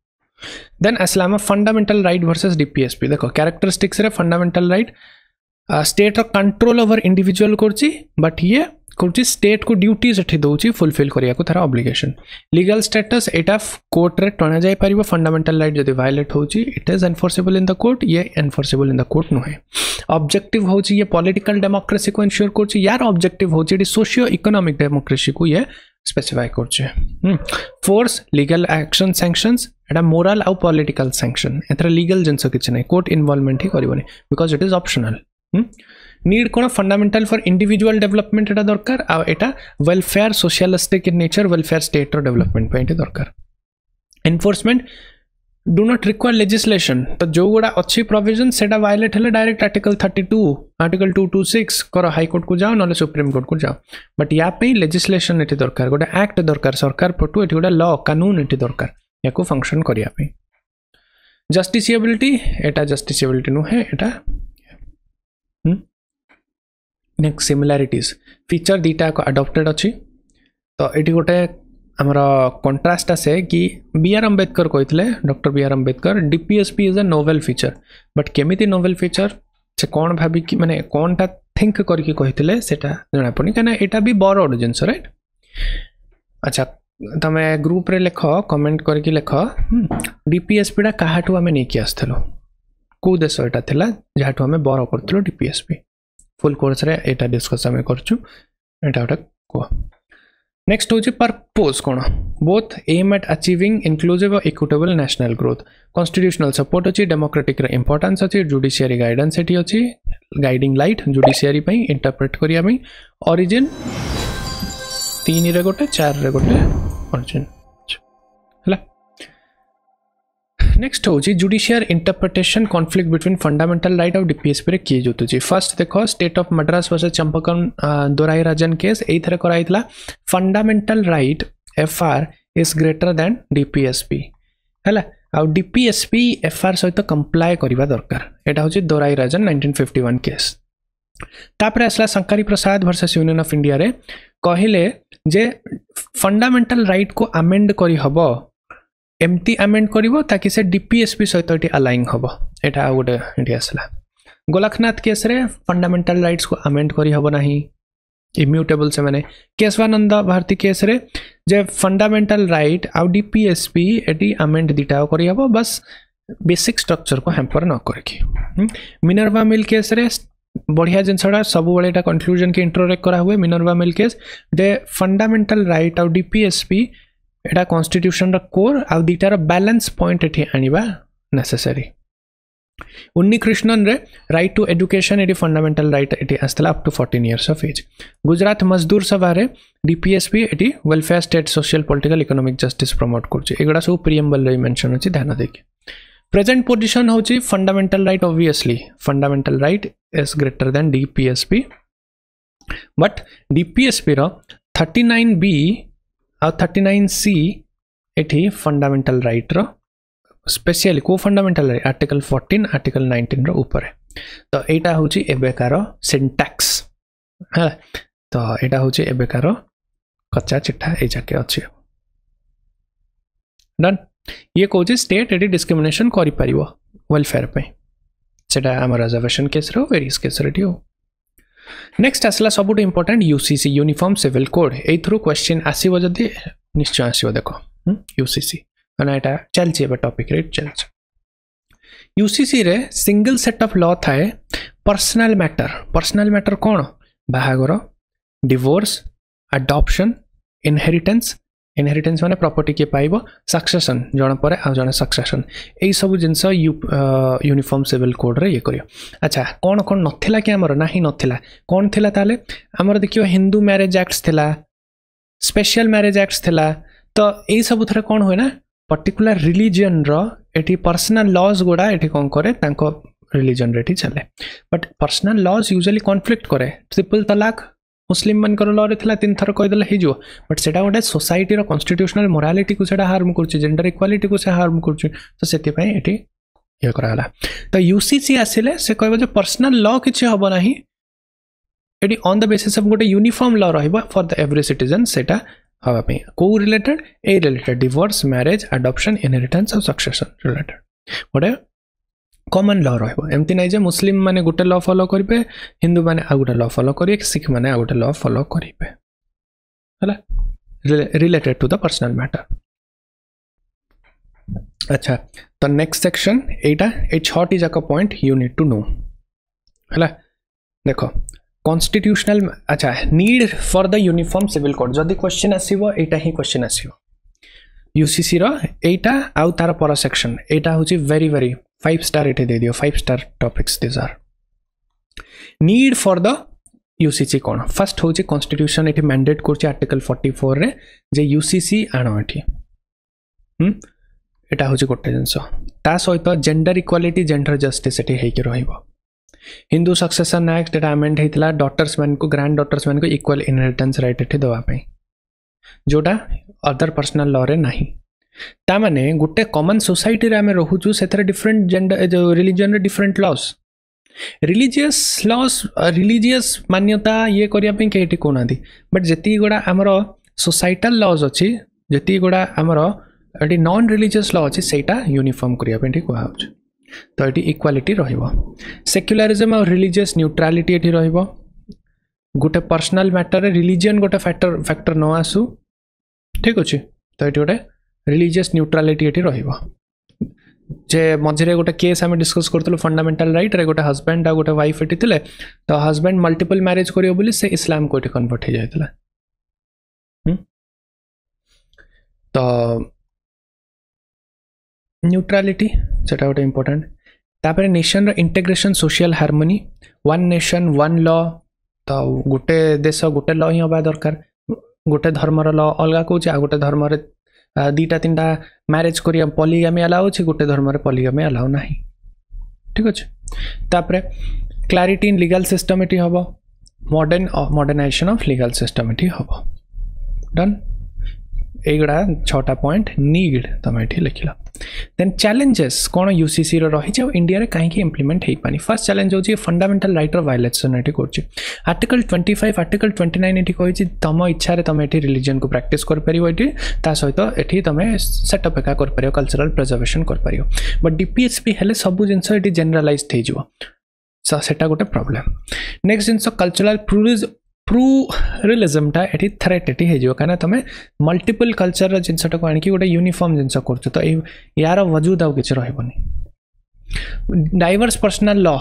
Speaker 1: देन आसला हम फंडामेंटल राइट वर्सेस डीपीएसपी देखो कैरेक्टरिस्टिक्स रे फंडामेंटल राइट स्टेट रो कंट्रोल ओवर इंडिविजुअल करछि बट ये करछि स्टेट को ड्यूटीज एठी दोछि फुलफिल करिया को थारा ऑब्लिगेशन लीगल स्टेटस एटा कोर्ट रे टणा जाय परिबो फंडामेंटल राइट जदि वायलेट होछि it is enforceable in the court ये एनफोर्सेबल इन द कोर्ट नुहे ऑब्जेक्टिव होछि ये पॉलिटिकल डेमोक्रेसी को इंश्योर करछि यार ऑब्जेक्टिव होछि इट सोशियो इकोनॉमिक डेमोक्रेसी को ये स्पेसिफाई करछि फोर्स लीगल एक्शन सैंक्शंस एटा मोरल और पॉलिटिकल सैंक्शन एथरा लीगल जिंस किछ नै कोर्ट इन्वॉल्वमेंट ही करिवनी because it is optional need कोन फंडामेंटल फॉर इंडिविजुअल डेवलपमेंट एटा दरकार आ एटा welfare socialistic in nature welfare state रो डेवलपमेंट पे दरकार enforcement do not require legislation तो जो गुड़ा अच्छी प्रोविजन सेटा वायलेट हेले डायरेक्ट आर्टिकल 32 आर्टिकल 226 करो हाई कोर्ट को जाओ नले सुप्रीम कोर्ट को जाओ बट या पे लेजिस्लेशन एटी दरकार गोटे एक्ट दरकार सरकार पटु एटी गोटे लॉ कानून एटी दरकार याको फंक्शन करिया पे जस्टिसिएबिलिटी एटा जस्टिसिएबिलिटी नु है एटा नेक्स्ट सिमिलरिटीज फीचर दीटा को अडॉप्टेड अच्छी तो ये गोटे आमर कंट्रास्ट आसे कि बी आर अम्बेडकर कहते doctor B R Ambedkar DPSP is a novel feature but केमिति नोवेल फीचर से कौन भाभी कि माने कौन टा थिंक करके कहते सेटा जना पड़नी कहीं एटा भी बरोड जिनस राइट अच्छा तमे ग्रुप रे लेख कमेंट करके लेख डीपीएसपी टा काहाठू आमे नहीं कि आस्थलो को देश एटा थिला जाहाठू आमे बरो करथलो डीपीएसपी फुल कोर्स रे एटा डिस्कस आमे करछु एटा ओटा को नेक्स्ट होची पर्पस कोन both aim at achieving inclusive और equitable national growth constitutional support अछि डेमोक्रेटिक रे इंपोर्टेंस अछि जुडिशियरी गाइडेंस एठी अछि गाइडिंग लाइट जुडिशियरी पई इंटरप्रेट करिया पई ओरिजिन 3 रे गोटे 4 रे गोटे ओरिजिन हला नेक्स्ट होची judicial interpretation conflict between fundamental right और डीपीएसपी रे किए जोतुची फर्स्ट देखो state of Madras versus Champakam Dorairajan case एई थरे कराइतला fundamental right FR is greater than DPSP हला आ डीपीएसपी एफआर सहित कंप्लाई करबा दरकार एटा होची दोराई राजन 1951 केस तापर असला शंकरी प्रसाद वर्सेस यूनियन ऑफ इंडिया रे कहिले जे फंडामेंटल राइट को अमेंड करी हबो एमती अमेंड करिवो ताकि से डीपीएसपी सहित एटी अलाइन हबो एटा गोटे एटी आसला गोलखनाथ केस रे फंडामेंटल राइट्स को अमेंड करी हबो नाही इम्यूटेबल से माने केशवानंद भारती केस रे जे फंडामेंटल राइट आ डीपीएसपी एटी अमेंड दिटा करी हबो बस बेसिक स्ट्रक्चर को हैम्पर न करके मिनर्वा मिल केस रे बढ़िया जिनसटा सब बड़े कंक्लूजन के इंट्रोडक्ट करा हुए मिनर्वा मिल केस दे फंडामेंटल राइट आउ डीपीएसपी एटा कॉन्स्टिट्यूशन रा कोर आउ दीटार बैलेंस पॉइंट एठी आनिबा नेसेसरी उन्नी कृष्णन रे राइट टू एजुकेशन एटी फंडामेंटल राइट एटी आस्तला up to 14 years of age Gujarat Mazdoor Sabha रे डीपीएसपी एटी welfare state social political economic justice promote करछि एगुडा सब प्रिएम्बल रे मेंशन अछि ध्यान देके प्रेजेंट पोजीशन होछि fundamental right obviously fundamental right is greater than DPSP but DPSP रो 39B और 39C एटी फंडामेंटल राइट रो स्पेशली को फंडामेंटल राइट आर्टिकल 14 आर्टिकल 19 रो ऊपर तो एटा होछि एबेकार सिंटैक्स है तो एटा होछि एबेकार कच्चा चिट्ठा ए जाके अछि डन ये कहूँ स्टेट एटी डिस्क्रिमिनेशन करि परिबो वेलफेयर पे सेटा हम रिजर्वेशन केस रो वेरियस केस रेडी हो नेक्स्ट आसला सबुट important UCC uniform civil code ए थ्रू क्वेश्चन आसीबो जदी निश्चय आसीबो देखो यूसीसी माने एटा चलछि एबे टॉपिक रे चलछि यूसीसी रे सिंगल सेट ऑफ लॉ थाए पर्सनल मैटर कोन बाहागर डिवोर्स अडॉप्शन इनहेरिटेंस माने प्रॉपर्टी के पाइबो सक्सेशन जण परे आ जण सक्सेशन एई सब जिंस यूनिफॉर्म सिविल कोड रे ये करियो अच्छा कोन कोन नथिला कि हमर नाही नथिला कोन थिला ताले हमर देखियो हिंदू मैरिज एक्ट्स थिला स्पेशल मैरिज एक्ट्स थिला तो एई सब थरे कोन होय ना पर्टिकुलर रिलीजन रो एटी पर्सनल लॉज गोडा एटी कोन करे तांको रिलीजन रेटी चले बट पर्सनल लॉज यूजुअली कॉन्फ्लिक्ट करे ट्रिपल तलाक मुस्लिम मनकर लॉ रे थिला तीन थर कहि देला हिजो बट सेटा गोटे सोसाइटी रो कॉन्स्टिट्यूशनल मोरालिटी को सेटा हार्म करछि जेंडर इक्वालिटी को से हार्म करछि तो सेति पय एटी ये कराला तो यूसीसी आसिले से कहबो जे पर्सनल लॉ किछि हबो नाही एटी ऑन द बेसिस ऑफ गोटे यूनिफॉर्म लॉ रहइबो फॉर द एवरी सिटीजन सेटा हवा पे को रिलेटेड ए related divorce marriage adoption inheritance और सक्सेशन रिलेटेड गोटे कॉमन लॉ रहइबो एमती नै जे मुस्लिम माने गोटे लॉ फॉलो करिवे हिंदू माने आ गोटे लॉ फॉलो करिवे सिख माने आ गोटे लॉ फॉलो करिवे हला related to the personal matter अच्छा तो नेक्स्ट सेक्शन एटा ए छटी जाक point you need to know हला देखो कॉन्स्टिट्यूशनल अच्छा need for the uniform civil code जदि क्वेश्चन आसीबो एटा ही क्वेश्चन आसीबो यूसीसी रो एटा आउ तार पर सेक्शन एटा होची वेरी वेरी 5 स्टार एटे दे दियो 5 star topics this are need for the UCC कोन फर्स्ट होची कॉन्स्टिट्यूशन एटी मैंडेट करछि आर्टिकल 44 रे जे यूसीसी आनो एटी एटा होची गोटे जिंस ता सहित जेंडर इक्वालिटी जेंडर जस्टिस एटी हे के रहिबो हिंदू सक्सेशन एक्ट एटा अमेंड हेतला डॉटर्स मैन को ग्रैंड डॉटर्स मैन को इक्वल इनहेरिटेंस राइट एठी दवा पे जोटा अदर पर्सनल लॉ रे नाही ता माने गुटे कॉमन सोसाइटी रे हमें रहूचु सेथरे डिफरेंट जेंडर जो रिलीजन रे डिफरेंट लॉस रिलीजियस मान्यता ये करिया पे केटी कोनादी बट जति गोडा हमरो सोसाइटल लॉज अछि जति गोडा हमरो एटी नॉन रिलीजियस लॉ अछि सेटा यूनिफॉर्म करिया पे ठीक होउछ तो ये इक्वालिटी रहिबो सेक्युलरिज्म और रिलीजियस न्यूट्रलिटी एठी रहिबो गोटे पर्सनल मैटर रिलीजन गोटे फैक्टर न आसु ठीक अछि तो ये गोटे रिलीजियस न्यूट्रलिटी एठी रहिबो जे मझरे गोटे केस हम डिस्कस करतलो फंडामेंटल राइट रे गोटे हस्बैंड आ गोटे वाइफ एठी थिले तो हस्बैंड मल्टीपल मैरिज करियो बोली से इस्लाम को एठी कन्वर्ट हो जायतला तो न्यूट्रलिटी सेटा गोटे इंपोर्टेंट तापर नेशन रो integration social harmony one nation one law तो गोटे देश गोटे लॉ ही होबा दरकार गोटे धर्म रो लॉ अलगा कोचे आ गोटे धर्म रे दीटा तीनटा मैरिज करिया पॉलीगामी अलाउ अछि गोटे धर्म रे पॉलीगामी अलाउ नाही ठीक अछि तापर क्लैरिटी इन लीगल सिस्टम एटी होबो मॉडर्नाइजेशन ऑफ लीगल सिस्टम एटी होबो डन एगुड़ा 6टा पॉइंट नीड तुम ये लिखल देन चैलेंजेस कौन यूसीसी रही इंडिया रे कहीं इंप्लीमेंट हो पानी फर्स्ट चैलेंज होची फंडामेंटल राइट रो वायलेशन एटी करछि आर्टिकल 25 आर्टिकल 29 एटी कहिछि तम इच्छा रे तुम एटी रिलीजन को प्रैक्टिस कर परियो एटी ता सहित एटी तुम सेटअप एका कर परियो कल्चरल प्रिजर्वेशन कर परियो बट डीपीएसपी हेले सब जिंस एटी जनरलाइज थई जिवो सो सेटा गोटे प्रॉब्लम नेक्स्ट जिंस कल्चरल प्लूरलिज्म टा एटी थ्रेट एटी हे जो काना तमे मल्टीपल कल्चर जिंसटा को आनी गोटे यूनिफॉर्म जिंस करछ तो यार वजूद आउ किछ रहबोनी डाइवर्स पर्सनल लॉ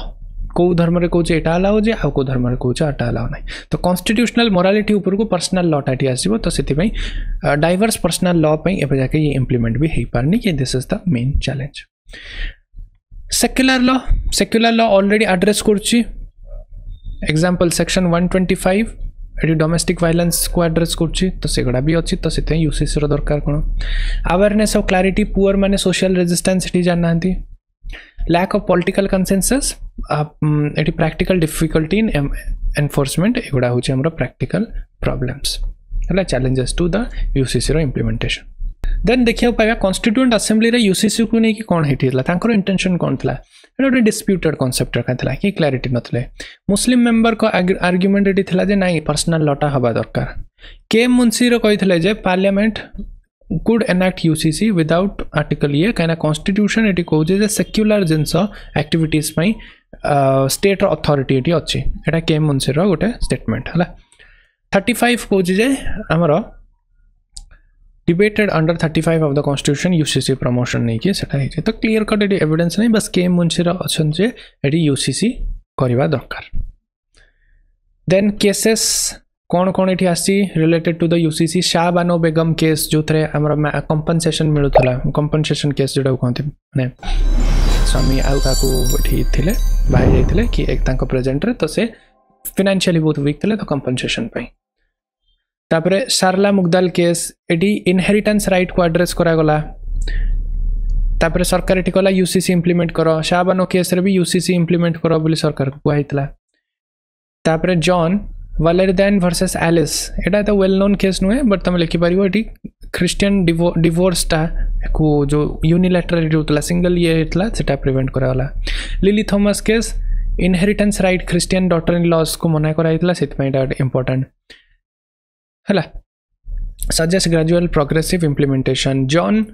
Speaker 1: को धर्म रे कहूँ एटा अलाउ जे आउ को धर्म रे कहूँ एटा अलाउ नहीं तो कॉन्स्टिट्यूशनल मोरालिटी ऊपर को पर्सनल लॉटा टी आसीबो तो सेति पई डाइवर्स पर्सनल लॉ पई एबे जाके ये इंप्लीमेंट भी हेई पारनी कि this is the main challenge secular law already address करछि एग्जांपल सेक्शन 125 एटी डोमेस्टिक वायलेंस को एड्रेस करछि तो सेगडा भी अछि तो सेते यूसीसी रो दरकार कोन अवेयरनेस ऑफ क्लैरिटी पुअर माने सोशल रेजिस्टेंस एटी जाननांती lack of political consensus एटी practical difficulty in enforcement एगुड़ा होची हमरा practical problems हला challenges to the UCC row implementation then देखियो पाया constituent assembly रे UCC को नै कि कोन हेटिला तांकर इंटेंशन कोन थला एटा डिस्प्यूटेड कांसेप्ट रखा थला कि क्लैरिटी नथले मुस्लिम मेंबर को आर्गुमेंट एटी थला जे नाही पर्सनल लॉटा हबा दरकार के मुंशी रो कहिथले जे parliament could enact UCC without article ये कहना constitution एटी को जे secular जिनस activities में state authority एटी अच्छी एटा के मुंशी रो गोटे statement हला 35 को जे हमरो debated under 35 of the constitution UCC promotion नहीं कि सेटा है तो clear cut एटी evidence नहीं बस के मुंशी रो अछन जे एटी UCC करबा दरकार then cases कौन कौन एठी आसी related to the UCC Shah Bano Begum case जो थरे हमरा कंपनसेशन मिलुथला कंपनसेशन केस जोडा कहते माने स्वामी आउ काकू एठी थिले बाहर जाइथिले कि एक तांको प्रेजेंट रे तो से फाइनेंशियली बहुत वीक थिले तो कंपनसेशन पई तापरे शारला मुगदाल केस एठी इनहेरिटेंस राइट को एड्रेस करा गला तापरे सरकार एठी कला यूसीसी इंप्लीमेंट करो शाह बानो केस रे भी यूसीसी इंप्लीमेंट करो बोली सरकार को कहैतला तापरे जॉन वालेरदैन वर्सेस एलिस एटा तो वेल नोन केस नुए बट तुम लिखि पारिबो एटी क्रिश्चियन डिवोर्स टा को जो यूनिलैटरल होतला सिंगल ये हेतला सेटा प्रिवेंट कराला Lily Thomas case inheritance right Christian daughter in laws को मना कराइतला सेत पई एटा इंपोर्टेंट हला suggest gradual progressive implementation John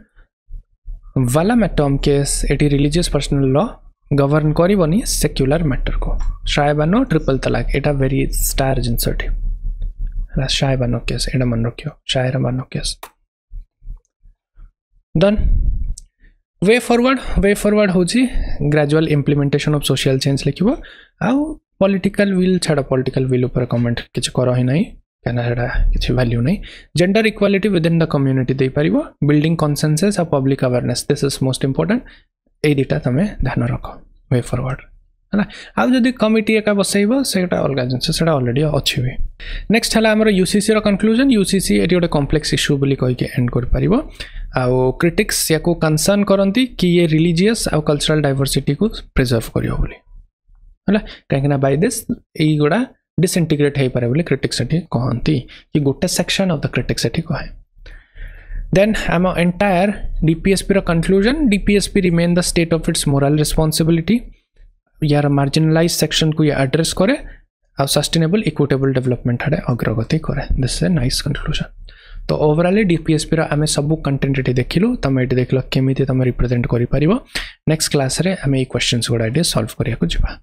Speaker 1: वाला मैटम केस एटी रिलीजियस पर्सनल लॉ गवर्न करबनी सेक्युलर मैटर को शायबानो ट्रिपल तलाक एटा वेरी स्टार जिनसटी हला शायबानो केस एटा मन रखियो Shah Bano case then way forward होची gradual implementation of social change लिखिबो आ पॉलिटिकल विल छाड़ पॉलिटिकल विल ऊपर कमेंट किछ करो ही नहीं कहना एटा किछ वैल्यू नहीं gender equality within the community दे परिबो बिल्डिंग कंसेंसस आ public awareness this is most important ए दिटा तमे ध्यान रख वे फॉरवर्ड है ना आ जदी कमिटी एका बसैबो सेटा अलगा जिंस सेटा ऑलरेडी अछि भी नेक्स्ट हला हमर यूसीसी रो कंक्लूजन यूसीसी एटी ओटे कॉम्प्लेक्स इशू बोली कहि के एंड कर परिबो आ क्रिटिक्स या को कंसर्न करंती कि ये रिलीजियस आ कल्चरल डाइवर्सिटी को प्रिजर्व करियो बोली हला काहेकना बाय दिस ए गोडा डिसइंटीग्रेट हे पारे बोली क्रिटिक्स एटी कहंती कि गोटे section of the critics eighty कहे Then our entire DPSP conclusion, DPSP remain the state of its moral responsibility. यार marginalized section को ये address करे और sustainable equitable development हड़े अग्रगति करे. This is a nice conclusion. तो overall DPSP रा हमें सब content एटी देखिलु तमे एटी देखलो केमिति तमे represent करि परिबो. Next class रे हमें ए questions गुडा एटी solve करिया को जिबा.